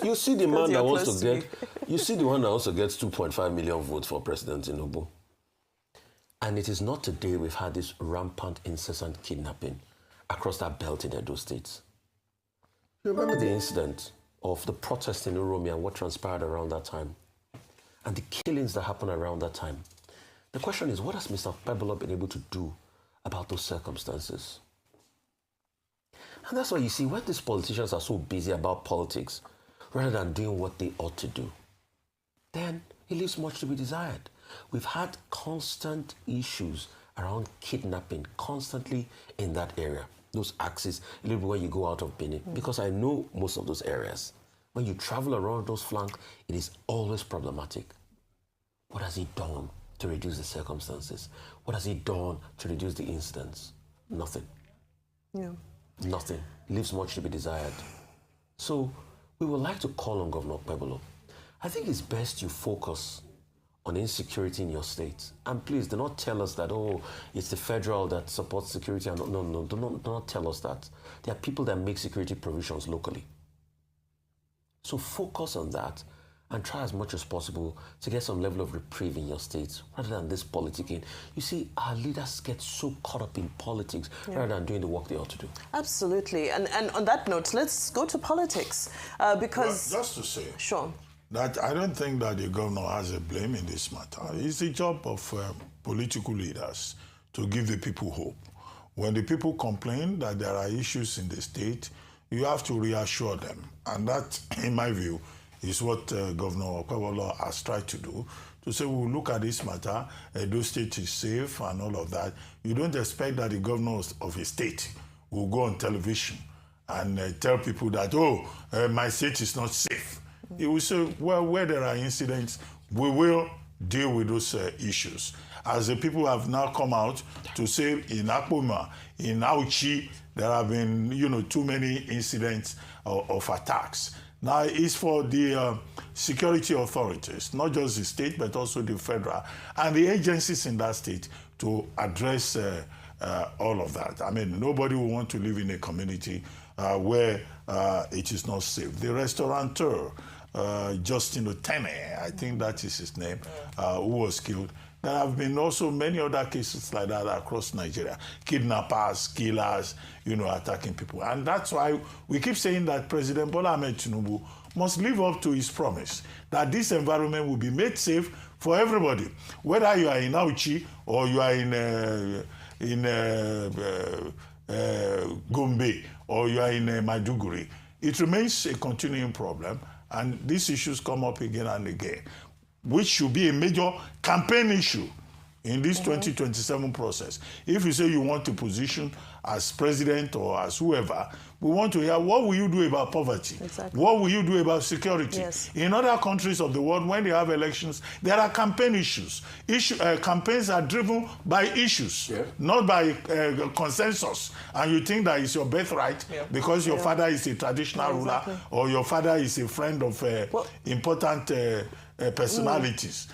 You see the man that wants to get, you see the one that also gets 2.5 million votes for President Tinubu. And it is not today we've had this rampant, incessant kidnapping across that belt in Edo State. You remember the incident of the protest in Urumi and what transpired around that time? And the killings that happened around that time. The question is, what has Mr. Okpebholo been able to do about those circumstances? And that's why you see, when these politicians are so busy about politics, rather than doing what they ought to do, then it leaves much to be desired. We've had constant issues around kidnapping, constantly in that area. Those axes, a little bit when you go out of Benin, because I know most of those areas. When you travel around those flanks, it is always problematic. What has he done to reduce the circumstances? What has he done to reduce the incidents? Nothing. Yeah. Nothing. Leaves much to be desired. So we would like to call on Governor Okpebholo. I think it's best you focus on insecurity in your state. And please, do not tell us that, oh, it's the federal that supports security. And no, do not tell us that. There are people that make security provisions locally. So focus on that and try as much as possible to get some level of reprieve in your state rather than this politicking. You see, our leaders get so caught up in politics rather than doing the work they ought to do. Absolutely. And on that note, let's go to politics because... Well, just to say... Sure. That I don't think that the governor has a blame in this matter. It's the job of political leaders to give the people hope. When the people complain that there are issues in the state, you have to reassure them. And that, in my view, is what Governor Okpebholo has tried to do, to say, we'll look at this matter, Edo State is safe and all of that. You don't expect that the governor of a state will go on television and tell people that, oh, my state is not safe. He will say, well, where there are incidents, we will deal with those issues. As the people have now come out to say in Akpoma, in Auchi, there have been, too many incidents of attacks. Now, it's for the security authorities, not just the state, but also the federal, and the agencies in that state to address all of that. I mean, nobody will want to live in a community where it is not safe. The restaurateur, Justin Otene, I think that is his name, who was killed. There have been also many other cases like that across Nigeria. Kidnappers, killers, attacking people. And that's why we keep saying that President Bola Ahmed Tinubu must live up to his promise that this environment will be made safe for everybody. Whether you are in Auchi or you are in Gombe or you are in Maiduguri, it remains a continuing problem. And these issues come up again and again, which should be a major campaign issue in this 2027 process. If you say you want to position as president or as whoever, we want to hear, what will you do about poverty? Exactly. What will you do about security? Yes. In other countries of the world, when they have elections, there are campaign issues. Campaigns are driven by issues, not by consensus. And you think that it's your birthright because your father is a traditional ruler or your father is a friend of important personalities.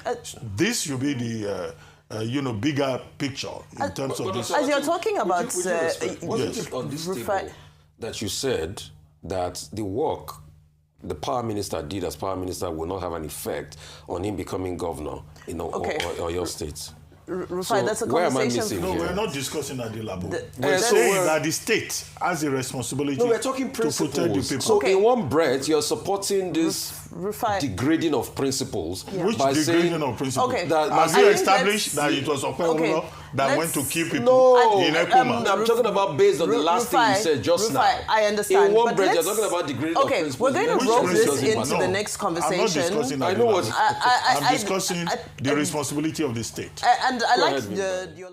This should be the bigger picture in terms of this. As you're talking about... Wasn't it on this table that you said that the work the power minister did as power minister will not have an effect on him becoming governor in your state? Rufai, so that's a where am I conversation. missing here? We're not discussing at the level. We're saying that the state has a responsibility we're talking to protect the people. So in one breath, you're supporting this degrading of principles Which by degrading saying, of principles? Has you established that it was Okpebholo that went to kill people in Ekuma? I'm talking about based on the last thing you said just now. I understand. In one breath, you're talking about degrading of principles. We're going to roll this into the next conversation. I'm not discussing that. I know what I'm discussing the responsibility of the state. And I like your